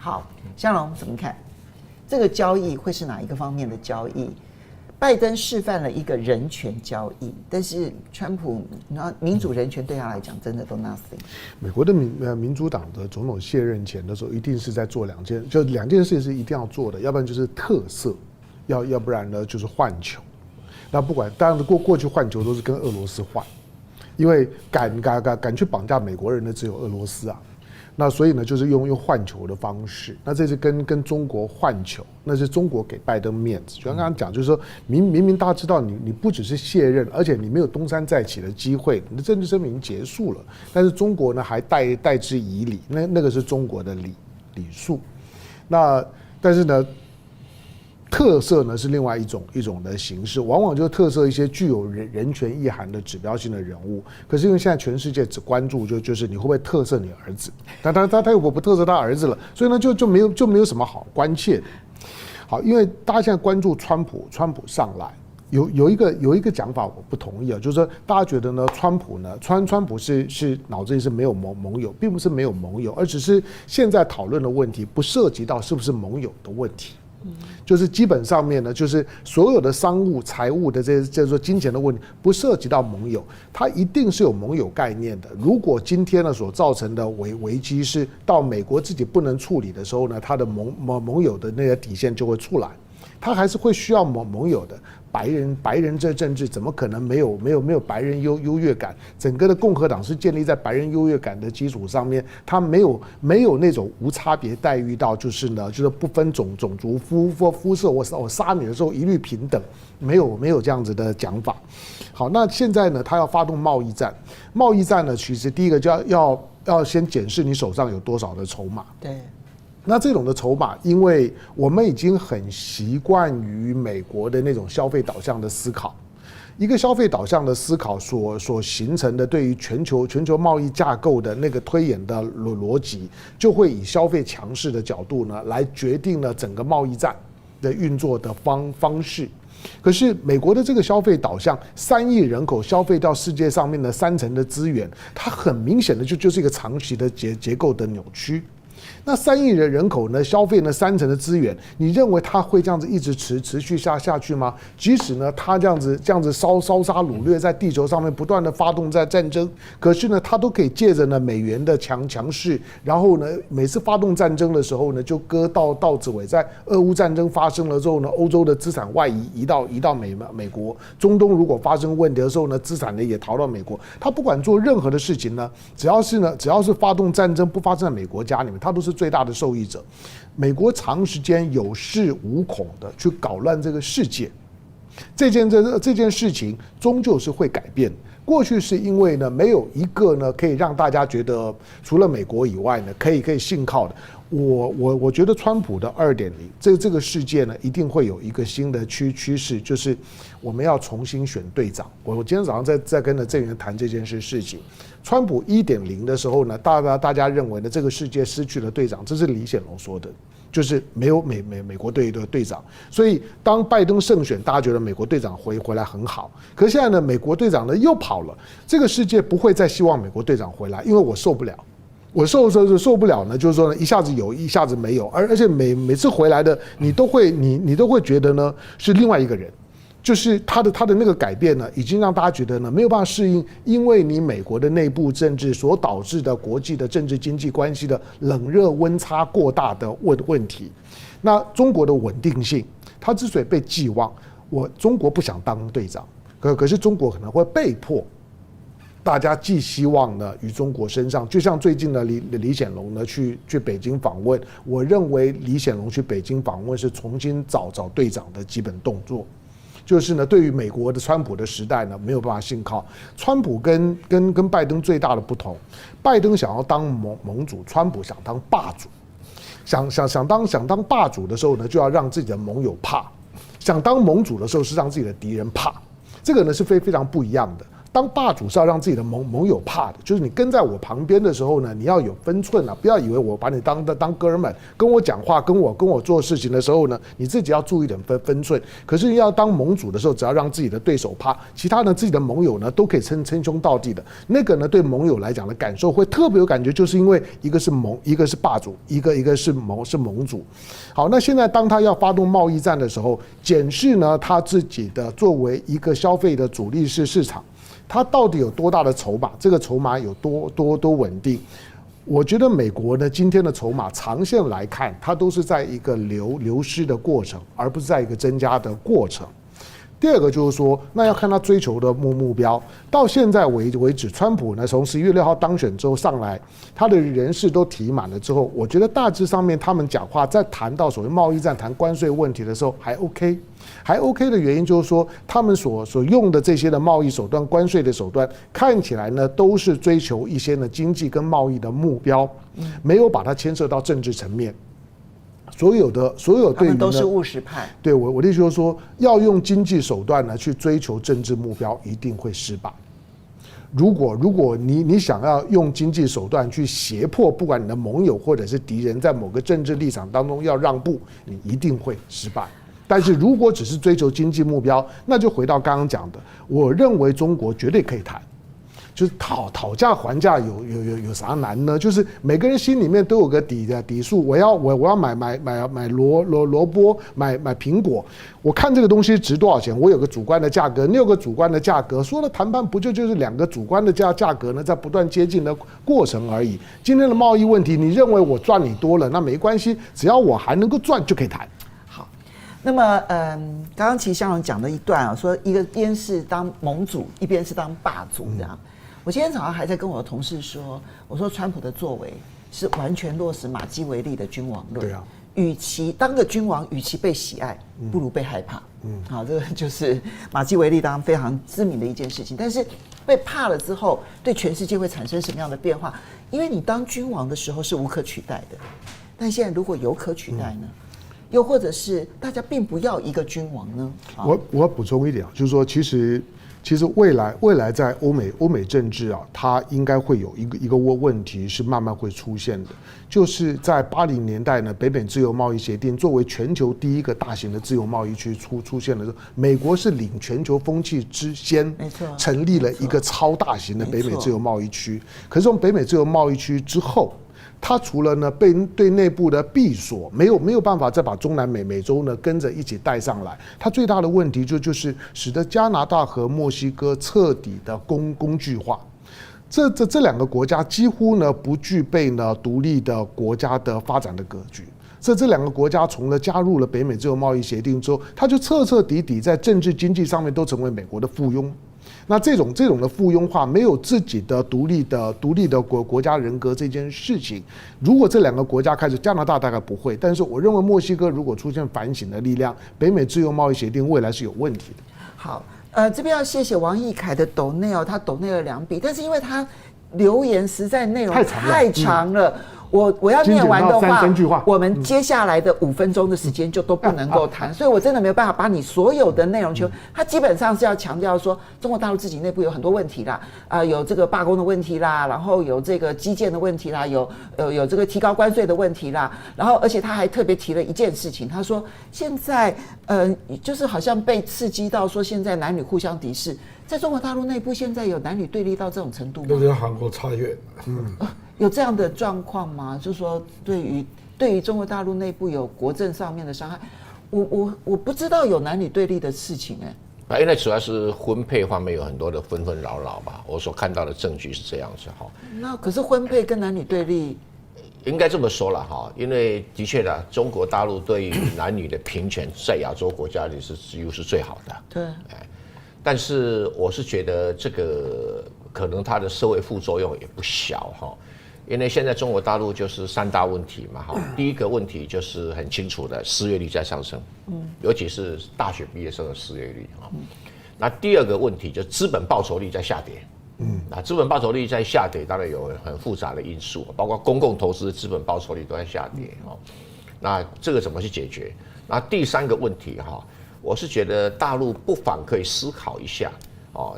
好，香龙怎么看？这个交易会是哪一个方面的交易？拜登示范了一个人权交易，但是川普民主人权对他来讲真的都 nothing。美国的民主党的总统卸任前的时候，一定是在做两件事情是一定要做的，要不然就是特色，要不然呢就是换球。那不管，当然过去换球都是跟俄罗斯换，因为敢去绑架美国人的只有俄罗斯啊。那所以呢，就是用换球的方式。那这是跟中国换球，那是中国给拜登面子。就像刚刚讲，就是说明明大家知道你不只是卸任，而且你没有东山再起的机会，你的政治生命已经结束了。但是中国呢还代之以礼，那个是中国的礼数。那但是呢，特色呢是另外一种的形式，往往就特色一些具有人权意涵的指标性的人物。可是因为现在全世界只关注就是你会不会特色你儿子，但他又不特色他儿子了，所以呢就没有什么好关切的。好，因为大家现在关注川普上来，有一个讲法我不同意啊，就是说大家觉得呢川普是脑子里是没有盟友，并不是没有盟友，而只是现在讨论的问题不涉及到是不是盟友的问题。就是基本上面呢，就是所有的商务、财务的这叫做金钱的问题，不涉及到盟友，它一定是有盟友概念的。如果今天呢所造成的危机是到美国自己不能处理的时候呢，它的盟友的那个底线就会出来，它还是会需要盟友的。白人这政治怎么可能没有白人优越感？整个的共和党是建立在白人优越感的基础上面，它没有那种无差别待遇到就是不分种族肤色，我杀你的时候一律平等，没有这样子的讲法。好，那现在呢，他要发动贸易战，贸易战呢，其实第一个就要先检视你手上有多少的筹码。对。那这种的筹码，因为我们已经很习惯于美国的那种消费导向的思考，一个消费导向的思考所形成的对于全球贸易架构的那个推演的逻辑，就会以消费强势的角度呢来决定了整个贸易战的运作的方式。可是美国的这个消费导向，3亿人口消费到世界上面的30%的资源，它很明显的就是一个长期的结构的扭曲。那3亿人口呢，消费呢30%的资源，你认为它会这样子一直持续下去吗？即使呢，它这样子烧杀掳掠，在地球上面不断的发动在战争，可是呢，它都可以借着呢美元的强势，然后呢，每次发动战争的时候呢，就割稻子尾。在俄乌战争发生了之后呢，欧洲的资产外移到美国，中东如果发生问题的时候呢，资产呢也逃到美国。它不管做任何的事情呢，只要是发动战争不发生在美国家里面，它都是最大的受益者。美国长时间有恃无恐的去搞乱这个世界，这件事情终究是会改变。过去是因为呢，没有一个呢可以让大家觉得除了美国以外呢可以信靠的。我觉得川普的2.0，这个世界呢一定会有一个新的趋势，就是我们要重新选队长。我今天早上在跟郑源谈这件事情。川普1.0的时候呢，大家认为呢这个世界失去了队长，这是李显龙说的，就是没有美国队的队长。所以当拜登胜选，大家觉得美国队长回来很好。可是现在呢，美国队长呢又跑了，这个世界不会再希望美国队长回来，因为我受不了。我受不了呢，就是说呢，一下子有，一下子没有，而且每次回来的，你都会觉得呢是另外一个人，就是他的那个改变呢，已经让大家觉得呢没有办法适应，因为你美国的内部政治所导致的国际的政治经济关系的冷热温差过大的问题。那中国的稳定性，它之所以被寄望，中国不想当队长，可是中国可能会被迫。大家寄希望呢于中国身上，就像最近的李显龙呢去北京访问，我认为李显龙去北京访问是重新找队长的基本动作。就是呢，对于美国的川普的时代呢，没有办法信靠。川普跟拜登最大的不同，拜登想要当盟主，川普想当霸主。想当霸主的时候呢，就要让自己的盟友怕；想当盟主的时候是让自己的敌人怕。这个呢是非常不一样的。当霸主是要让自己的盟友怕的，就是你跟在我旁边的时候呢，你要有分寸啊，不要以为我把你当哥们，跟我讲话，跟我做事情的时候呢，你自己要注意点分寸。可是要当盟主的时候，只要让自己的对手怕，其他呢自己的盟友呢都可以称兄道弟的。那个呢对盟友来讲的感受会特别有感觉，就是因为一个是一个是霸主，一个是盟主。好，那现在当他要发动贸易战的时候，检视呢他自己的作为一个消费的主力市场，他到底有多大的筹码？这个筹码有多稳定？我觉得美国呢今天的筹码长线来看，它都是在一个流失的过程，而不是在一个增加的过程。第二个就是说，那要看他追求的目标。到现在为止，川普呢从11月6号当选之后上来，他的人事都提满了之后，我觉得大致上面他们讲话在谈到所谓贸易战、谈关税问题的时候还 OK。还 OK 的原因就是说，他们所用的这些的贸易手段、关税的手段，看起来呢都是追求一些呢经济跟贸易的目标，没有把它牵涉到政治层面。所有对于他们都是务实派。对我的意思就是说，要用经济手段呢去追求政治目标，一定会失败。如果你想要用经济手段去胁迫，不管你的盟友或者是敌人，在某个政治立场当中要让步，你一定会失败。但是如果只是追求经济目标，那就回到刚刚讲的，我认为中国绝对可以谈。就是讨价还价有啥难呢？就是每个人心里面都有个底数，我要买萝卜，买苹果，我看这个东西值多少钱，我有个主观的价格，你有个主观的价格，说了谈判不就是两个主观的价格呢，在不断接近的过程而已。今天的贸易问题，你认为我赚你多了，那没关系，只要我还能够赚就可以谈。那么，刚刚其实向荣讲了一段啊，说一边是当盟主，一边是当霸主这样。我今天早上还在跟我的同事说，我说川普的作为是完全落实马基维利的君王论。对啊，与其当个君王，与其被喜爱，不如被害怕。好，这个就是马基维利当然非常知名的一件事情。但是被怕了之后，对全世界会产生什么样的变化？因为你当君王的时候是无可取代的，但现在如果有可取代呢？又或者是大家并不要一个君王呢？我要补充一点，就是说，其实未来在欧美政治啊，它应该会有一个问题是慢慢会出现的，就是在80年代呢，北美自由贸易协定作为全球第一个大型的自由贸易区出现的时候，美国是领全球风气之先，没错，成立了一个超大型的北美自由贸易区。可是从北美自由贸易区之后，它除了呢对内部的闭锁，没有办法再把中南美洲呢跟着一起带上来。它最大的问题就是使得加拿大和墨西哥彻底的工具化。这两个国家几乎呢不具备呢独立的国家的发展的格局。这两个国家从了加入了北美自由贸易协定之后，它就彻底在政治经济上面都成为美国的附庸。那这种的附庸化，没有自己的独立的国家人格这件事情，如果这两个国家开始，加拿大大概不会，但是我认为墨西哥如果出现反省的力量，北美自由贸易协定未来是有问题的。好，这边要谢谢王义凯的抖内哦，他抖内了2笔，但是因为他留言实在内容太长了。我要念完的话，我们接下来的5分钟的时间就都不能够谈，所以我真的没有办法把你所有的内容全。他基本上是要强调说，中国大陆自己内部有很多问题啦，有这个罢工的问题啦，然后有这个基建的问题啦，有这个提高关税的问题啦，然后而且他还特别提了一件事情，他说现在就是好像被刺激到说现在男女互相敌视，在中国大陆内部现在有男女对立到这种程度吗？都跟韩国差远。有这样的状况吗？就是说，对于中国大陆内部有国政上面的伤害，我不知道有男女对立的事情因为主要是婚配方面有很多的纷纷扰扰吧，我所看到的证据是这样子哈。那可是婚配跟男女对立，应该这么说了哈，因为的确的，中国大陆对于男女的平权在亚洲国家里是几乎是最好的。对。但是我是觉得这个可能它的社会副作用也不小哈。因为现在中国大陆就是3大问题嘛，第一个问题就是很清楚的失业率在上升，尤其是大学毕业生的失业率啊。那第二个问题就是资本报酬率在下跌，那资本报酬率在下跌，当然有很复杂的因素，包括公共投资资本报酬率都在下跌啊。那这个怎么去解决？那第3个问题哈，我是觉得大陆不妨可以思考一下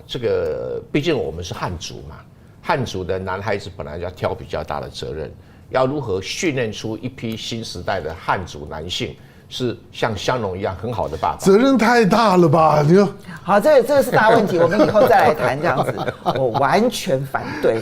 这个毕竟我们是汉族嘛，汉族的男孩子本来就要挑比较大的责任，要如何训练出一批新时代的汉族男性，是像香农一样很好的爸爸？责任太大了吧？你说好，这个是大问题，我们以后再来谈这样子。我完全反对，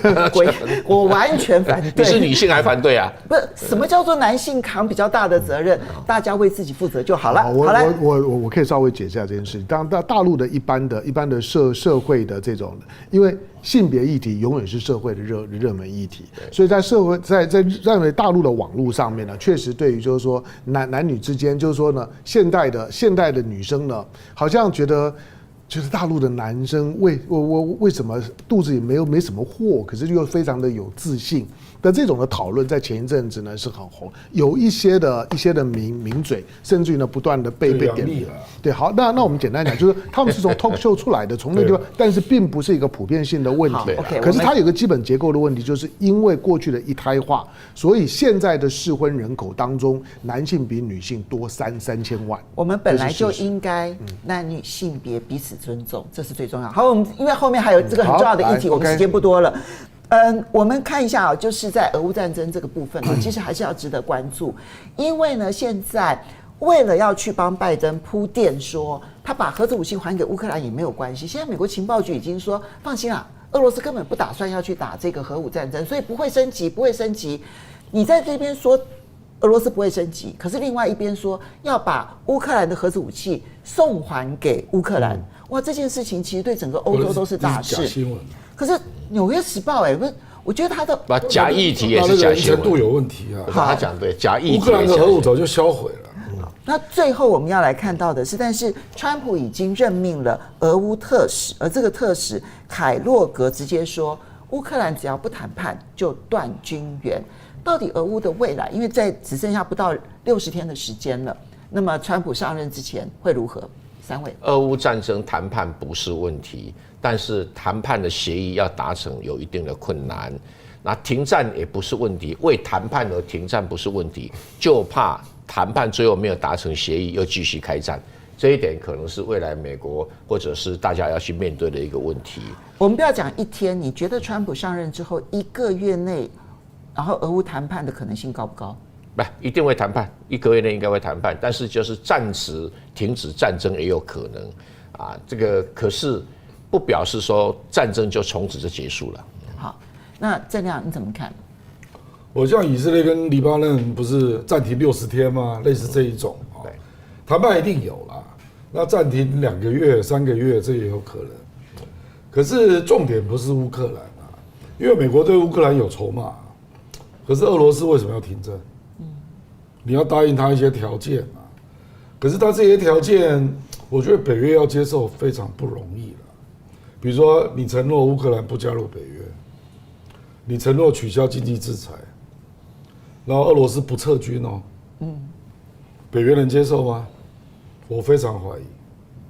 我完全反对。你是女性还反对啊？不是，什么叫做男性扛比较大的责任？大家为自己负责就好了。好了，我可以稍微解释一下这件事情。当大陆的一般的社会的这种，因为性别议题永远是社会的热门议题，所以在社会在大陆的网络上面呢，确实对于就是说男女之间，就是说呢，现代的女生呢，好像觉得大陆的男生为什么肚子里没什么货，可是又非常的有自信的这种的讨论，在前一阵子呢是很红，有一些的名嘴，甚至于呢不断的被点名。对，好，那我们简单讲，就是他们是从 talk show 出来的，从那地方，但是并不是一个普遍性的问题。可是它有个基本结构的问题，就是因为过去的一胎化，所以现在的适婚人口当中，男性比女性多3000万。我们本来就应该男女性别彼此尊重，这是最重要。好，我们因为后面还有这个很重要的议题，我们时间不多了。我们看一下就是在俄乌战争这个部分其实还是要值得关注，因为呢，现在为了要去帮拜登铺垫说他把核子武器还给乌克兰也没有关系，现在美国情报局已经说放心啦，俄罗斯根本不打算要去打这个核武战争，所以不会升级。你在这边说俄罗斯不会升级，可是另外一边说要把乌克兰的核子武器送还给乌克兰，哇，这件事情其实对整个欧洲都是大事。假新闻。可是《纽约时报》不是，我觉得他的假议题也是假新闻，程度有问题啊。他讲对，假议题。乌克兰的核武早就销毁了。那最后我们要来看到的是，但是川普已经任命了俄乌特使，而这个特使凯洛格直接说，乌克兰只要不谈判就断军援。到底俄乌的未来，因为在只剩下不到60天的时间了，那么川普上任之前会如何？3位，俄乌战争谈判不是问题，但是谈判的协议要达成有一定的困难。那停战也不是问题，为谈判而停战不是问题，就怕谈判最后没有达成协议，又继续开战。这一点可能是未来美国或者是大家要去面对的一个问题。我们不要讲1天，你觉得川普上任之后1个月内，然后俄乌谈判的可能性高不高？不，一定会谈判，1个月内应该会谈判，但是就是暂时停止战争也有可能啊。这个可是不表示说战争就从此就结束了。好，那郑亮你怎么看？我像以色列跟黎巴嫩不是暂停60天吗？类似这一种对，谈判一定有啦。那暂停2个月、3个月，这也有可能。可是重点不是乌克兰啊，因为美国对乌克兰有筹码。可是俄罗斯为什么要停战？你要答应他一些条件嘛。可是他这些条件，我觉得北约要接受非常不容易了。比如说，你承诺乌克兰不加入北约，你承诺取消经济制裁，然后俄罗斯不撤军哦，北约能接受吗？我非常怀疑。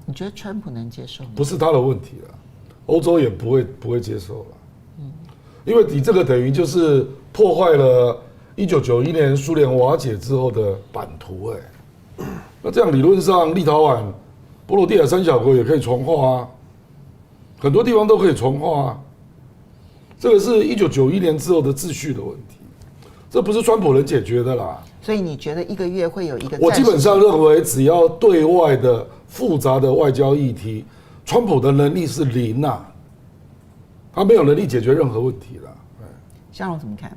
你觉得川普能接受吗？不是他的问题了，欧洲也不会接受了。因为你这个等于就是破坏了1991年苏联瓦解之后的版图，那这样理论上立陶宛、波罗的海3小国也可以重划啊，很多地方都可以重划啊。这个是1991年之后的秩序的问题，这不是川普能解决的啦。所以你觉得1个月会有一个？我基本上认为，只要对外的复杂的外交议题，川普的能力是0啊。他没有能力解决任何问题了。香龙怎么看？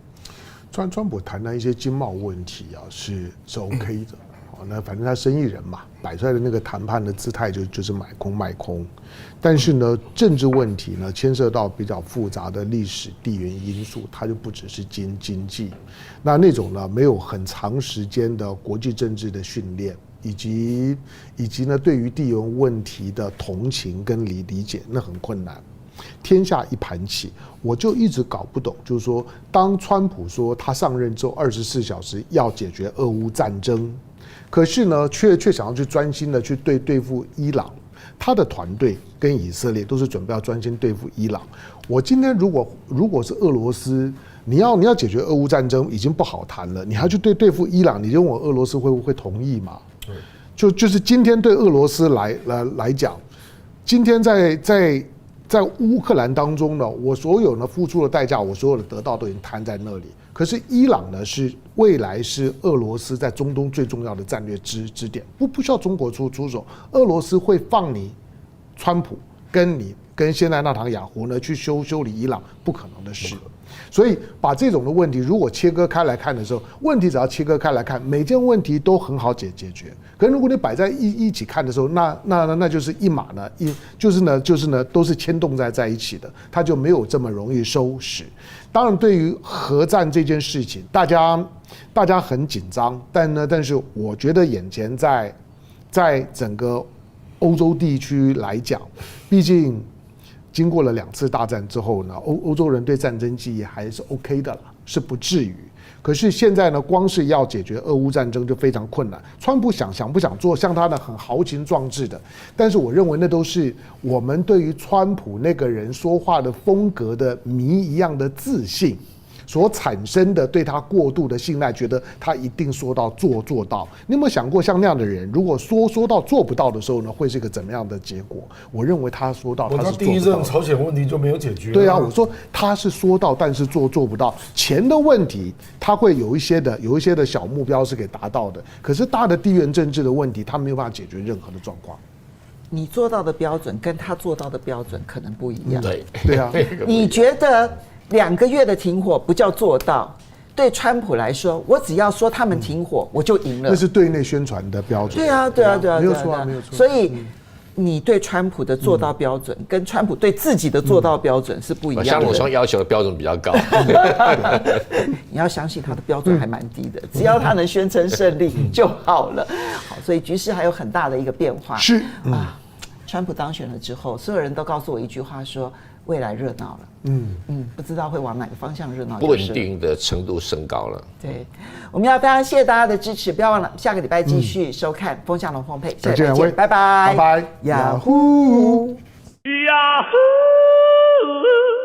川普谈的一些经贸问题啊，是 OK 的。那反正他生意人嘛，摆出来的那个谈判的姿态就是买空卖空。但是呢，政治问题呢，牵涉到比较复杂的历史地缘因素，它就不只是经济。那种呢，没有很长时间的国际政治的训练，以及呢，对于地缘问题的同情跟理解，那很困难。天下一盘棋，我就一直搞不懂，就是说，当川普说他上任之后24小时要解决俄乌战争，可是呢，却想要去专心的去对付伊朗，他的团队跟以色列都是准备要专心对付伊朗。我今天如果是俄罗斯，你要解决俄乌战争已经不好谈了，你还去对付伊朗，你认为俄罗斯会同意吗？就是今天对俄罗斯来讲，今天在在乌克兰当中呢，我所有呢付出的代价，我所有的得到都已经摊在那里。可是伊朗呢，是未来是俄罗斯在中东最重要的战略支点，不需要中国出手，俄罗斯会放你川普跟现在纳坦雅胡呢去修理伊朗，不可能的事。所以把这种的问题如果切割开来看的时候，问题只要切割开来看，每件问题都很好解决。可是如果你摆在一起看的时候，那就是一码呢，就是呢都是牵动在一起的，它就没有这么容易收拾。当然，对于核战这件事情，大家很紧张，但是我觉得眼前在整个欧洲地区来讲，毕竟经过了2次大战之后呢，欧洲人对战争记忆还是 OK 的了，是不至于。可是现在呢，光是要解决俄乌战争就非常困难。川普想不想做，像他呢很豪情壮志的，但是我认为那都是我们对于川普那个人说话的风格的谜一样的自信所产生的对他过度的信赖，觉得他一定说到做到。你有没有想过，像那样的人，如果说到做不到的时候呢，会是一个怎么样的结果？我认为他说到，他是做不到的。第一任朝鲜问题就没有解决。对啊，我说他是说到，但是做不到。钱的问题，他会有一些的小目标是给达到的，可是大的地缘政治的问题，他没有办法解决任何的状况。你做到的标准跟他做到的标准可能不一样。对啊，你觉得2个月的停火不叫做到？对川普来说，我只要说他们停火，我就赢了。那是对内宣传的标准。对啊，没有错啊，没有错。所以你对川普的做到标准，跟川普对自己的做到标准是不一样的。像我说要求的标准比较高。你要相信他的标准还蛮低的，只要他能宣称胜利就好了。好，所以局势还有很大的一个变化。是川普当选了之后，所有人都告诉我一句话说。未来热闹了，不知道会往哪个方向热闹，不稳定的程度升高了。对，我们要非常谢谢大家的支持，不要忘了下个礼拜继续收看《风向龙凤配》，下礼拜见，拜拜，拜拜，雅虎，雅虎。